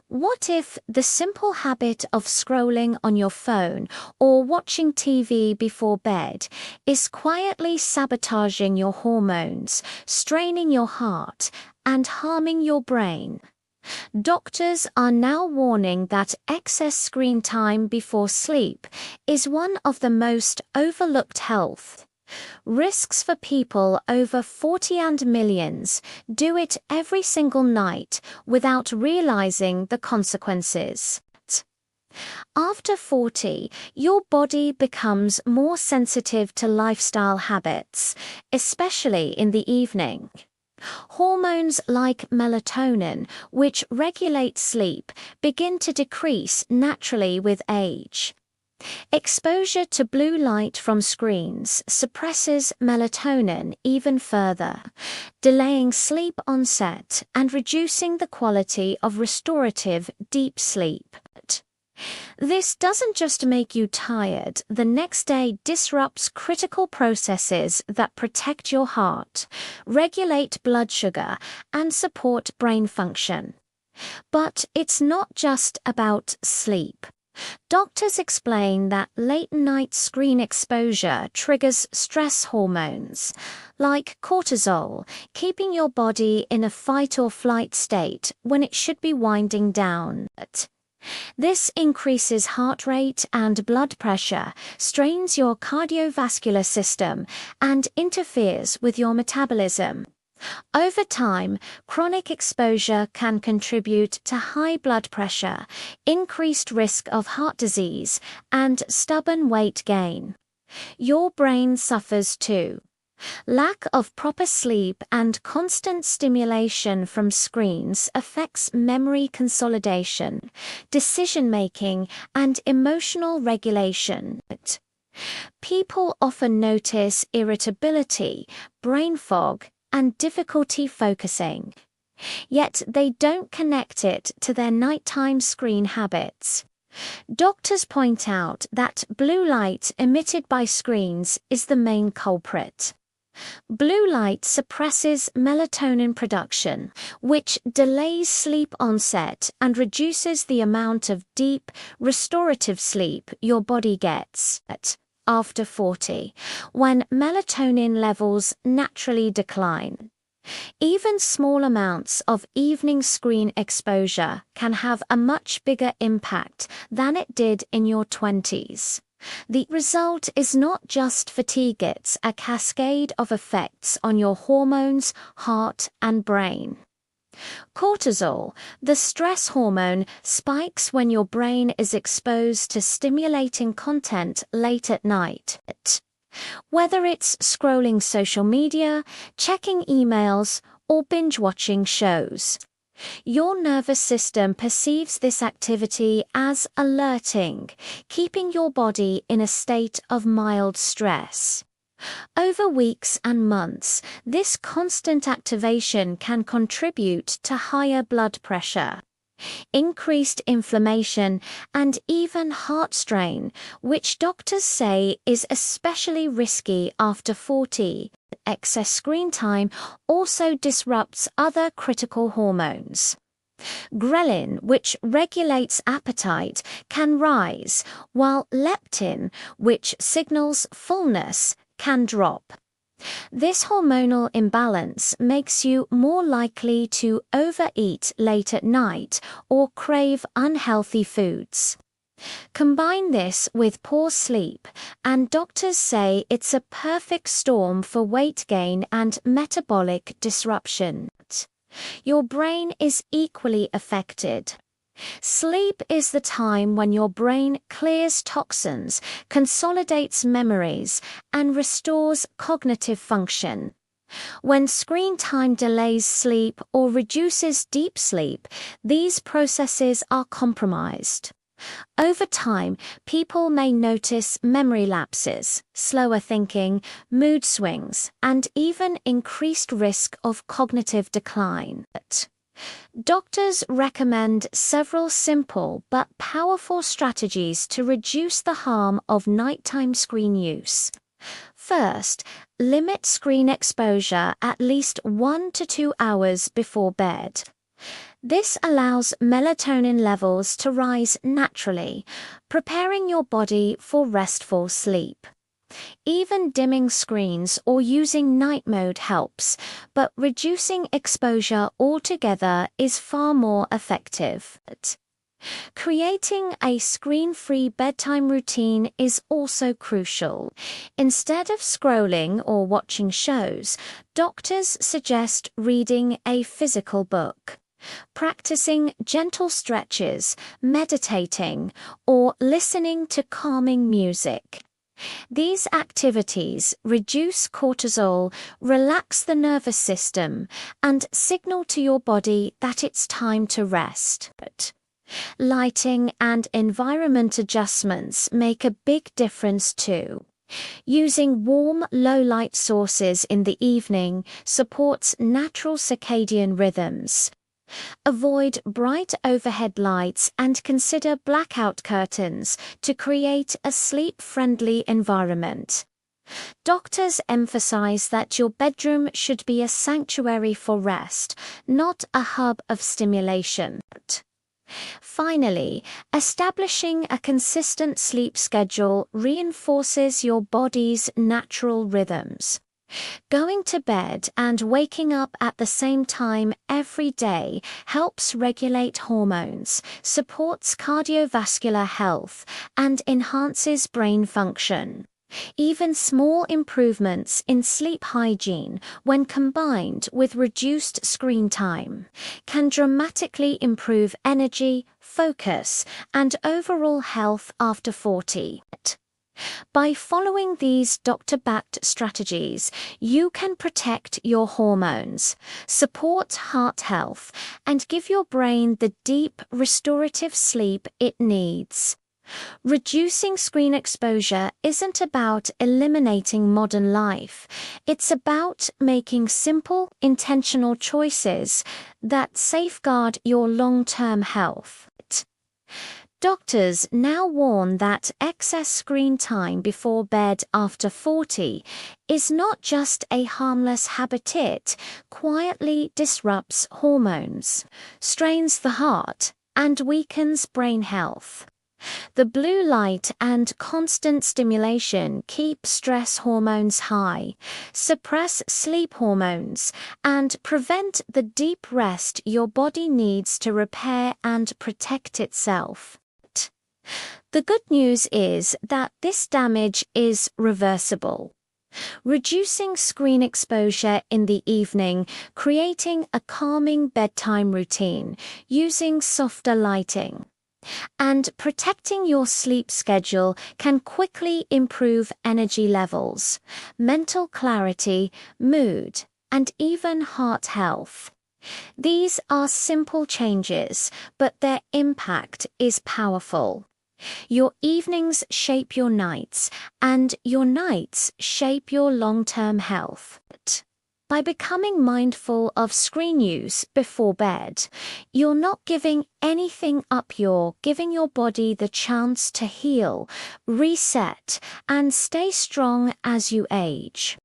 What if the simple habit of scrolling on your phone or watching TV before bed is quietly sabotaging your hormones, straining your heart, and harming your brain? Doctors are now warning that excess screen time before sleep is one of the most overlooked health risks for people over 40, and millions do it every single night without realizing the consequences. After 40, your body becomes more sensitive to lifestyle habits, especially in the evening. Hormones like melatonin, which regulate sleep, begin to decrease naturally with age. Exposure to blue light from screens suppresses melatonin even further, delaying sleep onset and reducing the quality of restorative deep sleep. This doesn't just make you tired, the next day disrupts critical processes that protect your heart, regulate blood sugar, and support brain function. But it's not just about sleep. Doctors explain that late-night screen exposure triggers stress hormones, like cortisol, keeping your body in a fight-or-flight state when it should be winding down. This increases heart rate and blood pressure, strains your cardiovascular system, and interferes with your metabolism. Over time, chronic exposure can contribute to high blood pressure, increased risk of heart disease, and stubborn weight gain. Your brain suffers too. Lack of proper sleep and constant stimulation from screens affects memory consolidation, decision-making, and emotional regulation. People often notice irritability, brain fog, and difficulty focusing. Yet they don't connect it to their nighttime screen habits. Doctors point out that blue light emitted by screens is the main culprit. Blue light suppresses melatonin production, which delays sleep onset and reduces the amount of deep, restorative sleep your body gets. After 40, when melatonin levels naturally decline. Even small amounts of evening screen exposure can have a much bigger impact than it did in your 20s. The result is not just fatigue, it's a cascade of effects on your hormones, heart, and brain. Cortisol, the stress hormone, spikes when your brain is exposed to stimulating content late at night. Whether it's scrolling social media, checking emails, or binge-watching shows. Your nervous system perceives this activity as alerting, keeping your body in a state of mild stress. Over weeks and months, this constant activation can contribute to higher blood pressure, increased inflammation, and even heart strain, which doctors say is especially risky after 40. Excess screen time also disrupts other critical hormones. Ghrelin, which regulates appetite, can rise, while leptin, which signals fullness, can drop. This hormonal imbalance makes you more likely to overeat late at night or crave unhealthy foods. Combine this with poor sleep, and doctors say it's a perfect storm for weight gain and metabolic disruption. Your brain is equally affected. Sleep is the time when your brain clears toxins, consolidates memories, and restores cognitive function. When screen time delays sleep or reduces deep sleep, these processes are compromised. Over time, people may notice memory lapses, slower thinking, mood swings, and even increased risk of cognitive decline. Doctors recommend several simple but powerful strategies to reduce the harm of nighttime screen use. First, limit screen exposure at least 1 to 2 hours before bed. This allows melatonin levels to rise naturally, preparing your body for restful sleep. Even dimming screens or using night mode helps, but reducing exposure altogether is far more effective. Creating a screen-free bedtime routine is also crucial. Instead of scrolling or watching shows, doctors suggest reading a physical book. Practicing gentle stretches, meditating, or listening to calming music. These activities reduce cortisol, relax the nervous system, and signal to your body that it's time to rest. Lighting and environment adjustments make a big difference too. Using warm, low-light sources in the evening supports natural circadian rhythms. Avoid bright overhead lights and consider blackout curtains to create a sleep-friendly environment. Doctors emphasize that your bedroom should be a sanctuary for rest, not a hub of stimulation. Finally, establishing a consistent sleep schedule reinforces your body's natural rhythms. Going to bed and waking up at the same time every day helps regulate hormones, supports cardiovascular health, and enhances brain function. Even small improvements in sleep hygiene, when combined with reduced screen time, can dramatically improve energy, focus, and overall health after 40. By following these doctor-backed strategies, you can protect your hormones, support heart health, and give your brain the deep, restorative sleep it needs. Reducing screen exposure isn't about eliminating modern life. It's about making simple, intentional choices that safeguard your long-term health. Doctors now warn that excess screen time before bed after 40 is not just a harmless habit, it quietly disrupts hormones, strains the heart, and weakens brain health. The blue light and constant stimulation keep stress hormones high, suppress sleep hormones, and prevent the deep rest your body needs to repair and protect itself. The good news is that this damage is reversible. Reducing screen exposure in the evening, creating a calming bedtime routine, using softer lighting, and protecting your sleep schedule can quickly improve energy levels, mental clarity, mood, and even heart health. These are simple changes, but their impact is powerful. Your evenings shape your nights, and your nights shape your long-term health. By becoming mindful of screen use before bed, you're not giving anything up, you're giving your body the chance to heal, reset, and stay strong as you age.